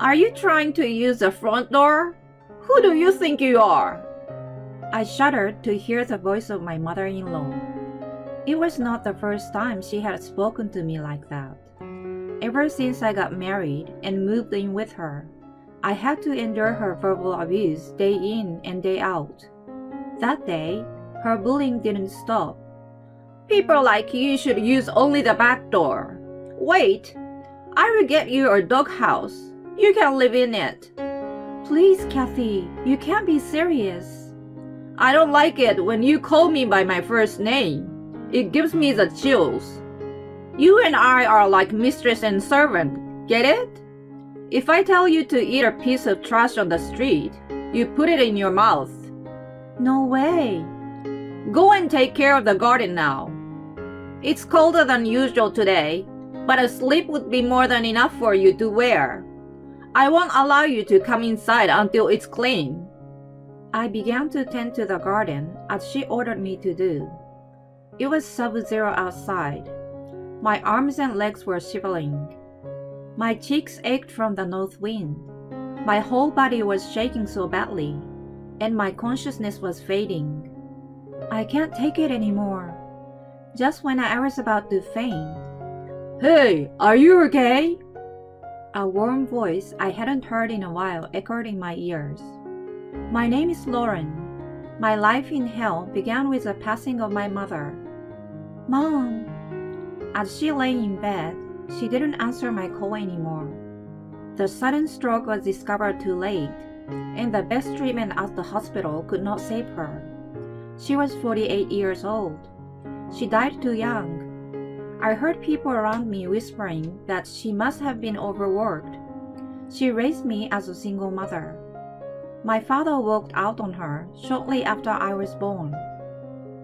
Are you trying to use the front door? Who do you think you are? I shuddered to hear the voice of my mother-in-law. It was not the first time she had spoken to me like that. Ever since I got married and moved in with her, I had to endure her verbal abuse day in and day out. That day, her bullying didn't stop. People like you should use only the back door. Wait, I will get you a doghouse. You can live in it. Please, Kathy, you can't be serious. I don't like it when you call me by my first name. It gives me the chills. You and I are like mistress and servant, get it? If I tell you to eat a piece of trash on the street, you put it in your mouth. No way. Go and take care of the garden now. It's colder than usual today, but a slip would be more than enough for you to wear. I won't allow you to come inside until it's clean. I began to tend to the garden as she ordered me to do. It was sub-zero outside. My arms and legs were shivering. My cheeks ached from the north wind. My whole body was shaking so badly, and my consciousness was fading. I can't take it anymore. Just when I was about to faint. Hey, are you okay? A warm voice I hadn't heard in a while echoed in my ears. My name is Lauren. My life in hell began with the passing of my mother. Mom! As she lay in bed, she didn't answer my call anymore. The sudden stroke was discovered too late, and the best treatment at the hospital could not save her. She was 48 years old. She died too young. I heard people around me whispering that she must have been overworked. She raised me as a single mother. My father walked out on her shortly after I was born.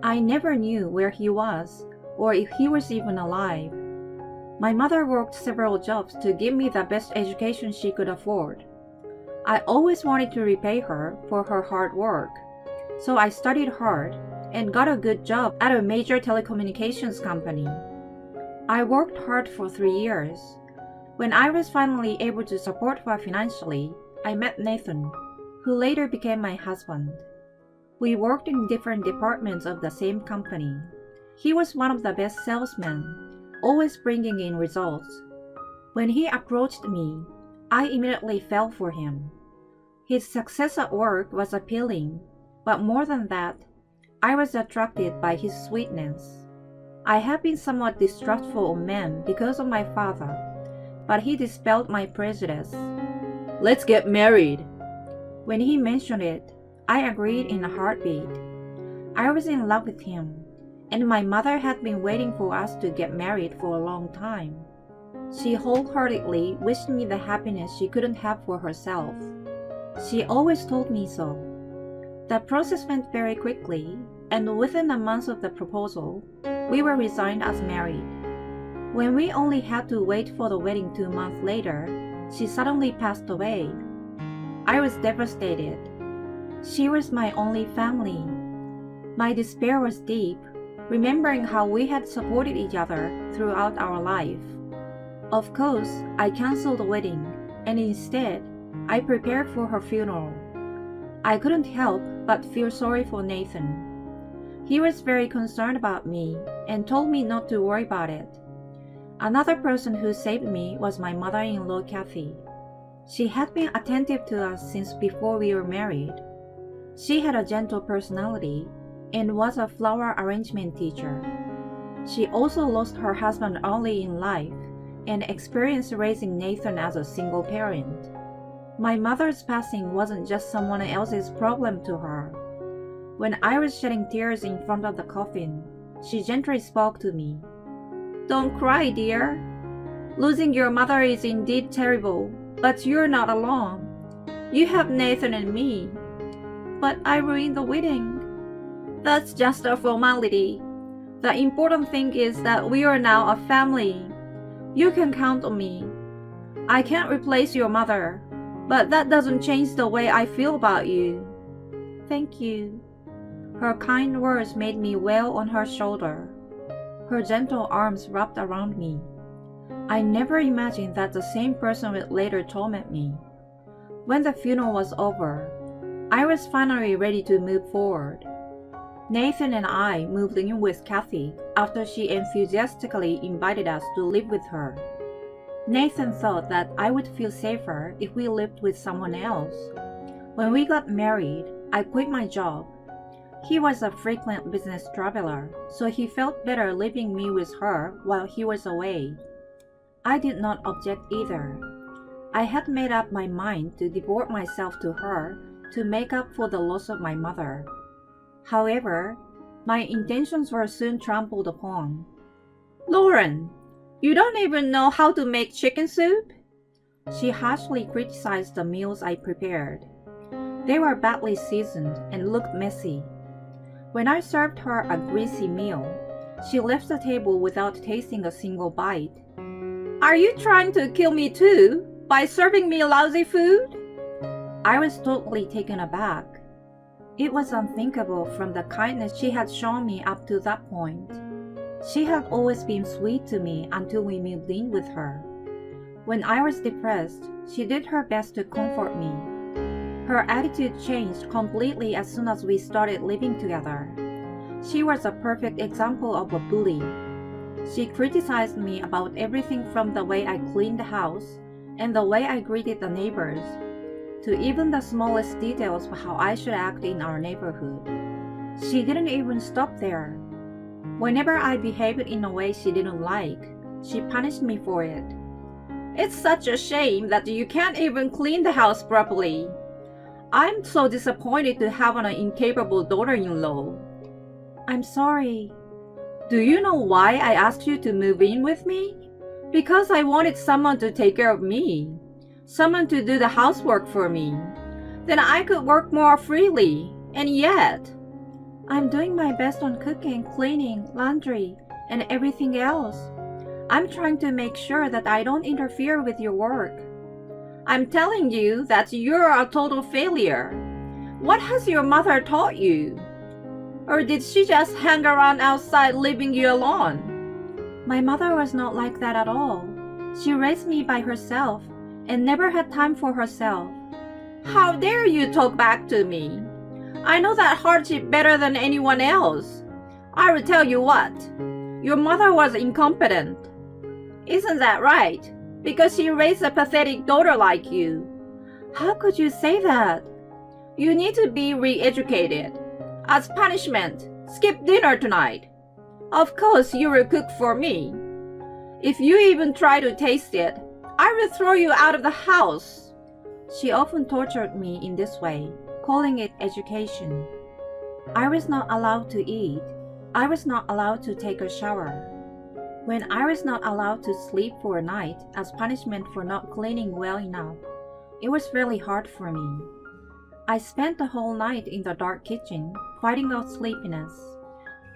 I never knew where he was or if he was even alive. My mother worked several jobs to give me the best education she could afford. I always wanted to repay her for her hard work, so I studied hard and got a good job at a major telecommunications company. I worked hard for 3 years. When I was finally able to support her financially, I met Nathan, who later became my husband. We worked in different departments of the same company. He was one of the best salesmen, always bringing in results. When he approached me, I immediately fell for him. His success at work was appealing, but more than that, I was attracted by his sweetness. I have been somewhat distrustful of men because of my father, but he dispelled my prejudice. Let's get married. When he mentioned it, I agreed in a heartbeat. I was in love with him, and my mother had been waiting for us to get married for a long time. She wholeheartedly wished me the happiness she couldn't have for herself. She always told me so. The process went very quickly, and within a month of the proposal, we were resigned as married. When we only had to wait for the wedding 2 months later, she suddenly passed away. I was devastated. She was my only family. My despair was deep, remembering how we had supported each other throughout our life. Of course, I canceled the wedding, and instead, I prepared for her funeral. I couldn't help but feel sorry for Nathan. He was very concerned about me and told me not to worry about it. Another person who saved me was my mother-in-law, Kathy. She had been attentive to us since before we were married. She had a gentle personality and was a flower arrangement teacher. She also lost her husband early in life and experienced raising Nathan as a single parent. My mother's passing wasn't just someone else's problem to her. When I was shedding tears in front of the coffin, she gently spoke to me. Don't cry, dear. Losing your mother is indeed terrible, but you're not alone. You have Nathan and me. But I ruined the wedding. That's just a formality. The important thing is that we are now a family. You can count on me. I can't replace your mother, but that doesn't change the way I feel about you. Thank you. Her kind words made me wail on her shoulder. Her gentle arms wrapped around me. I never imagined that the same person would later torment me. When the funeral was over, I was finally ready to move forward. Nathan and I moved in with Kathy after she enthusiastically invited us to live with her. Nathan thought that I would feel safer if we lived with someone else. When we got married, I quit my job. He was a frequent business traveler, so he felt better leaving me with her while he was away. I did not object either. I had made up my mind to devote myself to her to make up for the loss of my mother. However, my intentions were soon trampled upon. "Lauren, you don't even know how to make chicken soup?" She harshly criticized the meals I prepared. They were badly seasoned and looked messy. When I served her a greasy meal, she left the table without tasting a single bite. "Are you trying to kill me too, by serving me lousy food?" I was totally taken aback. It was unthinkable from the kindness she had shown me up to that point. She had always been sweet to me until we moved in with her. When I was depressed, she did her best to comfort me. Her attitude changed completely as soon as we started living together. She was a perfect example of a bully. She criticized me about everything from the way I cleaned the house and the way I greeted the neighbors, to even the smallest details of how I should act in our neighborhood. She didn't even stop there. Whenever I behaved in a way she didn't like, she punished me for it. "It's such a shame that you can't even clean the house properly. I'm so disappointed to have an incapable daughter-in-law." "I'm sorry." "Do you know why I asked you to move in with me? Because I wanted someone to take care of me. Someone to do the housework for me. Then I could work more freely. And yet..." "I'm doing my best on cooking, cleaning, laundry, and everything else. I'm trying to make sure that I don't interfere with your work." "I'm telling you that you're a total failure. What has your mother taught you? Or did she just hang around outside leaving you alone?" My mother was not like that at all. She raised me by herself and never had time for herself. "How dare you talk back to me? I know that hardship better than anyone else. I will tell you what. Your mother was incompetent. Isn't that right? Because she raised a pathetic daughter like you." "How could you say that?" "You need to be re-educated. As punishment, skip dinner tonight. Of course you will cook for me. If you even try to taste it, I will throw you out of the house." She often tortured me in this way, calling it education. I was not allowed to eat. I was not allowed to take a shower. When I was not allowed to sleep for a night as punishment for not cleaning well enough, it was really hard for me. I spent the whole night in the dark kitchen, fighting off sleepiness.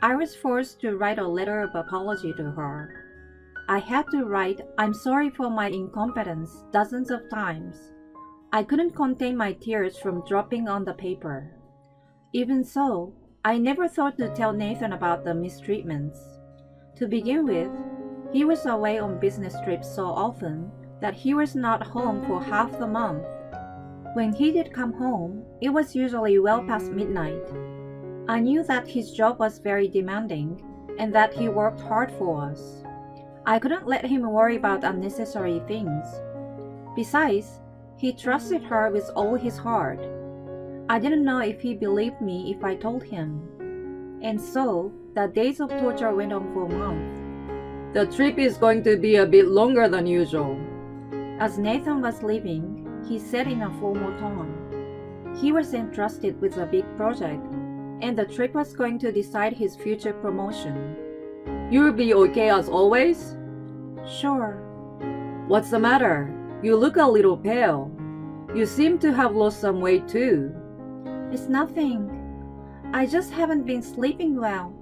I was forced to write a letter of apology to her. I had to write, "I'm sorry for my incompetence," dozens of times. I couldn't contain my tears from dropping on the paper. Even so, I never thought to tell Nathan about the mistreatments. To begin with, he was away on business trips so often that he was not home for half the month. When he did come home, it was usually well past midnight. I knew that his job was very demanding and that he worked hard for us. I couldn't let him worry about unnecessary things. Besides, he trusted her with all his heart. I didn't know if he believed me if I told him. And so, the days of torture went on for months. "The trip is going to be a bit longer than usual." As Nathan was leaving, he said in a formal tone. He was entrusted with a big project, and the trip was going to decide his future promotion. "You'll be okay as always?" "Sure." "What's the matter? You look a little pale. You seem to have lost some weight too." "It's nothing. I just haven't been sleeping well."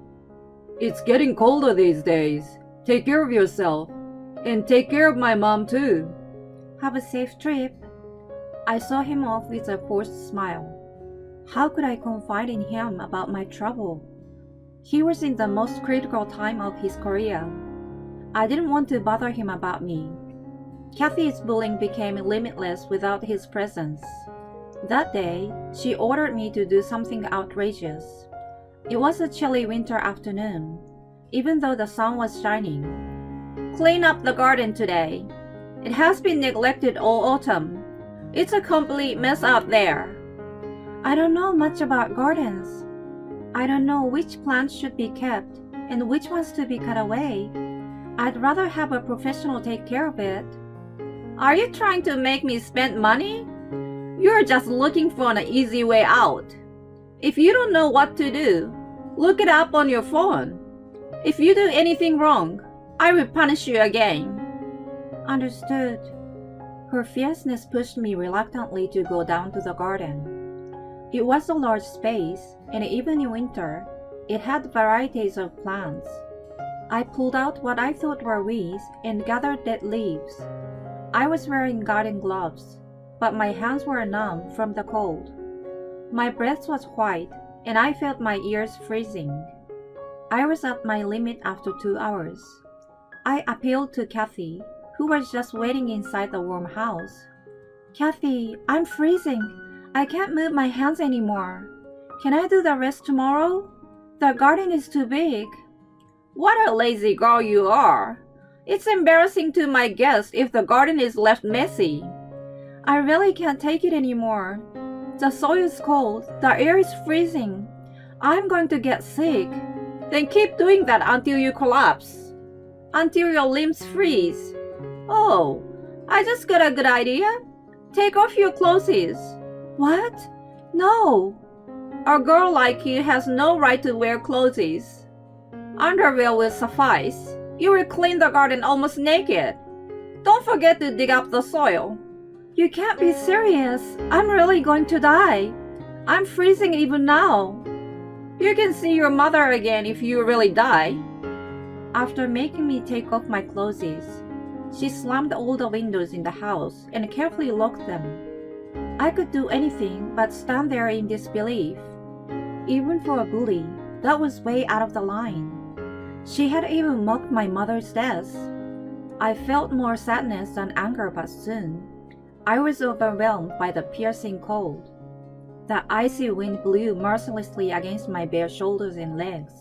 "It's getting colder these days. Take care of yourself. And take care of my mom too." "Have a safe trip." I saw him off with a forced smile. How could I confide in him about my trouble? He was in the most critical time of his career. I didn't want to bother him about me. Kathy's bullying became limitless without his presence. That day, she ordered me to do something outrageous. It was a chilly winter afternoon, even though the sun was shining. Clean up the garden today. It has been neglected all autumn. It's a complete mess out there. I don't know much about gardens. I don't know which plants should be kept and which ones to be cut away. I'd rather have a professional take care of it. Are you trying to make me spend money? You're just looking for an easy way out. If you don't know what to do, look it up on your phone. If you do anything wrong, I will punish you again. Understood. Her fierceness pushed me reluctantly to go down to the garden. It was a large space, and even in winter, it had varieties of plants. I pulled out what I thought were weeds and gathered dead leaves. I was wearing garden gloves, but my hands were numb from the cold. My breath was white, and I felt my ears freezing. I was at my limit after 2 hours. I appealed to Kathy, who was just waiting inside the warm house. Kathy, I'm freezing. I can't move my hands anymore. Can I do the rest tomorrow? The garden is too big. What a lazy girl you are. It's embarrassing to my guests if the garden is left messy. I really can't take it anymore. The soil is cold. The air is freezing. I'm going to get sick. Then keep doing that until you collapse. Until your limbs freeze. Oh, I just got a good idea. Take off your clothes. What? No. A girl like you has no right to wear clothes. Underwear will suffice. You will clean the garden almost naked. Don't forget to dig up the soil. You can't be serious. I'm really going to die. I'm freezing even now. You can see your mother again if you really die. After making me take off my clothes, she slammed all the windows in the house and carefully locked them. I could do anything but stand there in disbelief. Even for a bully, that was way out of the line. She had even mocked my mother's death. I felt more sadness than anger, but soon I was overwhelmed by the piercing cold. The icy wind blew mercilessly against my bare shoulders and legs.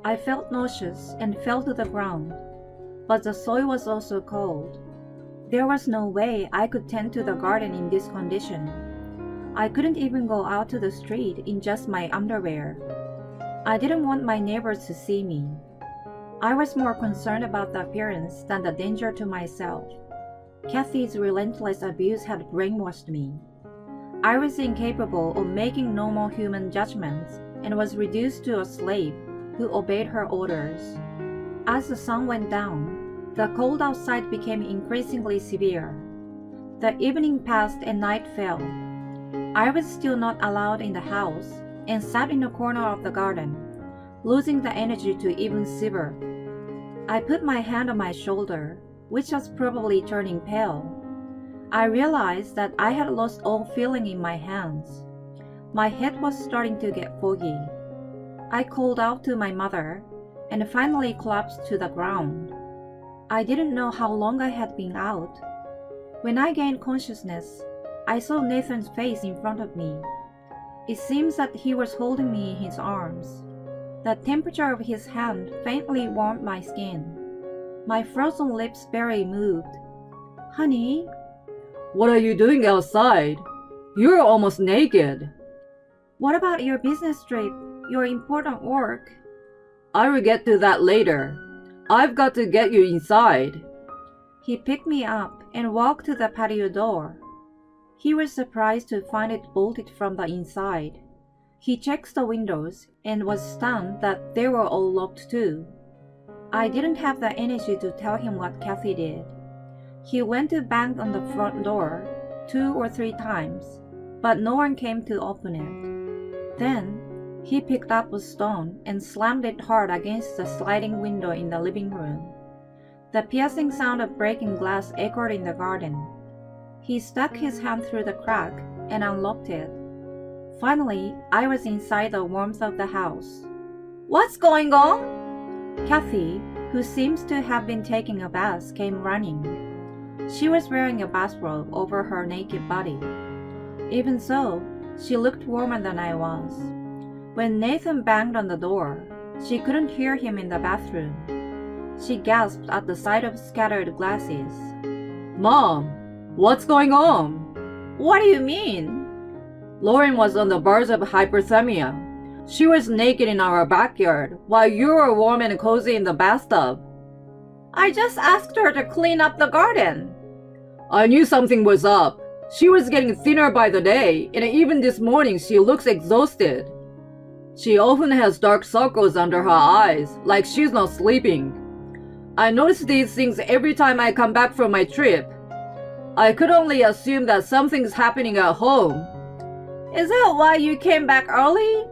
I felt nauseous and fell to the ground, but the soil was also cold. There was no way I could tend to the garden in this condition. I couldn't even go out to the street in just my underwear. I didn't want my neighbors to see me. I was more concerned about the appearance than the danger to myself. Kathy's relentless abuse had brainwashed me. I was incapable of making normal human judgments and was reduced to a slave who obeyed her orders. As the sun went down, the cold outside became increasingly severe. The evening passed and night fell. I was still not allowed in the house and sat in a corner of the garden, losing the energy to even shiver. I put my hand on my shoulder, which was probably turning pale. I realized that I had lost all feeling in my hands. My head was starting to get foggy. I called out to my mother and finally collapsed to the ground. I didn't know how long I had been out. When I gained consciousness, I saw Nathan's face in front of me. It seems that he was holding me in his arms. The temperature of his hand faintly warmed my skin. My frozen lips barely moved. Honey? What are you doing outside? You're almost naked. What about your business trip, your important work? I will get to that later. I've got to get you inside. He picked me up and walked to the patio door. He was surprised to find it bolted from the inside. He checked the windows and was stunned that they were all locked too. I didn't have the energy to tell him what Kathy did. He went to bang on the front door 2 or 3 times, but no one came to open it. Then, he picked up a stone and slammed it hard against the sliding window in the living room. The piercing sound of breaking glass echoed in the garden. He stuck his hand through the crack and unlocked it. Finally, I was inside the warmth of the house. What's going on? Kathy, who seems to have been taking a bath, came running. She was wearing a bathrobe over her naked body. Even so, she looked warmer than I was. When Nathan banged on the door, she couldn't hear him in the bathroom. She gasped at the sight of scattered glasses. Mom, what's going on? What do you mean? Lauren was on the verge of hyperthermia. She was naked in our backyard while you were warm and cozy in the bathtub. I just asked her to clean up the garden. I knew something was up. She was getting thinner by the day, and even this morning she looks exhausted. She often has dark circles under her eyes, like she's not sleeping. I notice these things every time I come back from my trip. I could only assume that something's happening at home. Is that why you came back early?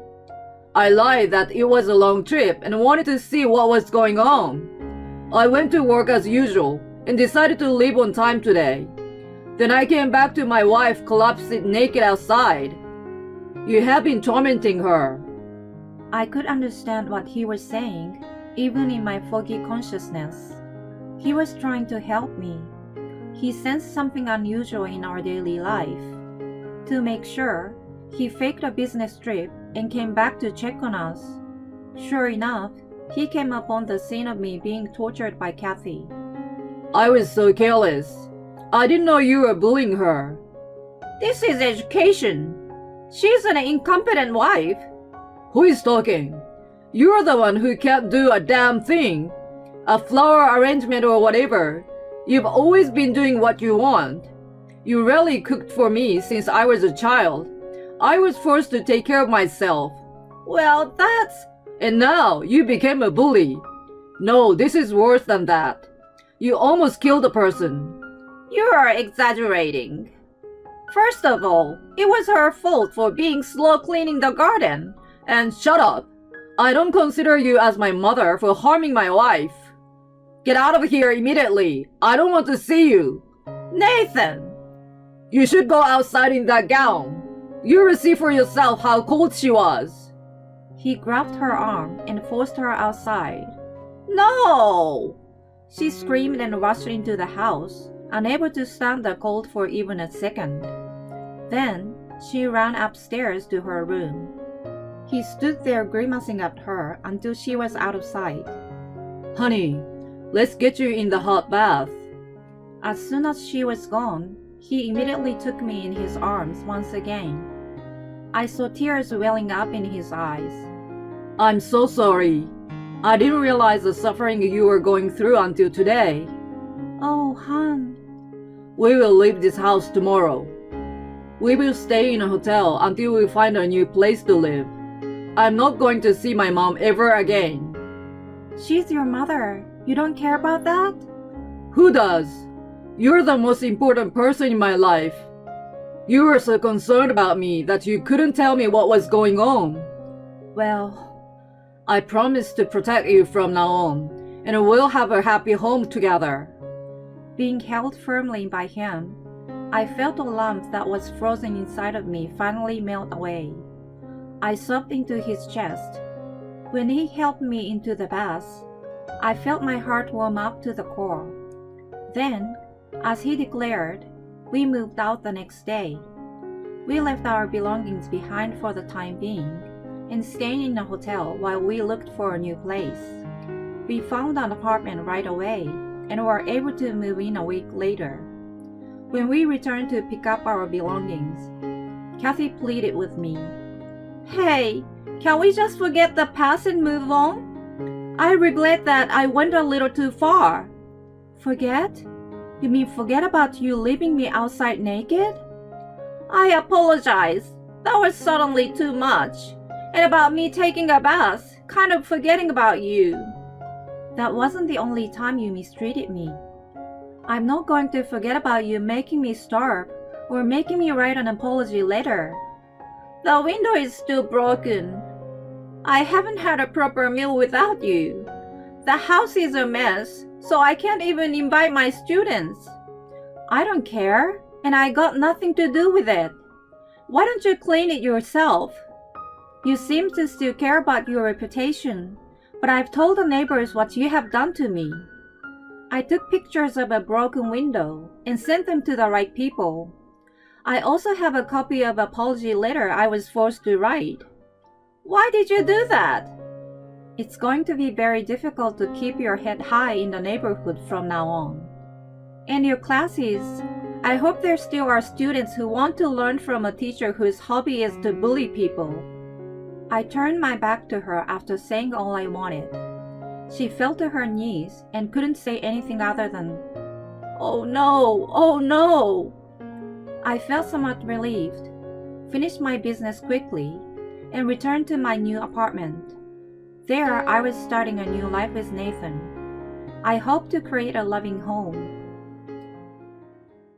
I lied that it was a long trip and wanted to see what was going on. I went to work as usual and decided to leave on time today. Then I came back to my wife collapsed naked outside. You have been tormenting her. I could understand what he was saying, even in my foggy consciousness. He was trying to help me. He sensed something unusual in our daily life. To make sure, he faked a business trip and came back to check on us. Sure enough, he came upon the scene of me being tortured by Kathy. I was so careless. I didn't know you were bullying her. This is education. She's an incompetent wife. Who is talking? You're the one who can't do a damn thing. A flower arrangement or whatever. You've always been doing what you want. You rarely cooked for me since I was a child. I was forced to take care of myself. Well, that's... And now you became a bully. No, this is worse than that. You almost killed a person. You are exaggerating. First of all, it was her fault for being slow cleaning the garden. And shut up. I don't consider you as my mother for harming my wife. Get out of here immediately. I don't want to see you. Nathan! You should go outside in that gown. You will see for yourself how cold she was. He grabbed her arm and forced her outside. No! She screamed and rushed into the house, unable to stand the cold for even a second. Then, she ran upstairs to her room. He stood there grimacing at her until she was out of sight. Honey, let's get you in the hot bath. As soon as she was gone, he immediately took me in his arms once again. I saw tears welling up in his eyes. I'm so sorry. I didn't realize the suffering you were going through until today. Oh, hon. We will leave this house tomorrow. We will stay in a hotel until we find a new place to live. I'm not going to see my mom ever again. She's your mother. You don't care about that? Who does? You're the most important person in my life. You were so concerned about me that you couldn't tell me what was going on. Well, I promise to protect you from now on, and we'll have a happy home together. being held firmly by him, I felt a lump that was frozen inside of me finally melt away. I sobbed into his chest. When he helped me into the bath, I felt my heart warm up to the core. Then, as he declared, we moved out the next day. We left our belongings behind for the time being and stayed in a hotel while we looked for a new place. We found an apartment right away and were able to move in a week later. When we returned to pick up our belongings, Kathy pleaded with me. "Hey, can we just forget the past and move on? I regret that I went a little too far." "Forget? You mean forget about you leaving me outside naked?" "I apologize. That was suddenly too much. And about me taking a bath, kind of forgetting about you." "That wasn't the only time you mistreated me. I'm not going to forget about you making me starve or making me write an apology letter." "The window is still broken. I haven't had a proper meal without you. The house is a mess, so I can't even invite my students." "I don't care, and I got nothing to do with it. Why don't you clean it yourself? You seem to still care about your reputation, But I've told the neighbors what you have done to me. I took pictures of a broken window and sent them to the right people. I also have a copy of an apology letter I was forced to write. Why did you do that? It's going to be very difficult to keep your head high in the neighborhood from now on. And your classes, I hope there still are students who want to learn from a teacher whose hobby is to bully people. I turned my back to her after saying all I wanted. She fell to her knees and couldn't say anything other than, "Oh no, oh no." I felt somewhat relieved, finished my business quickly, and returned to my new apartment. There, I was starting a new life with Nathan. I hoped to create a loving home,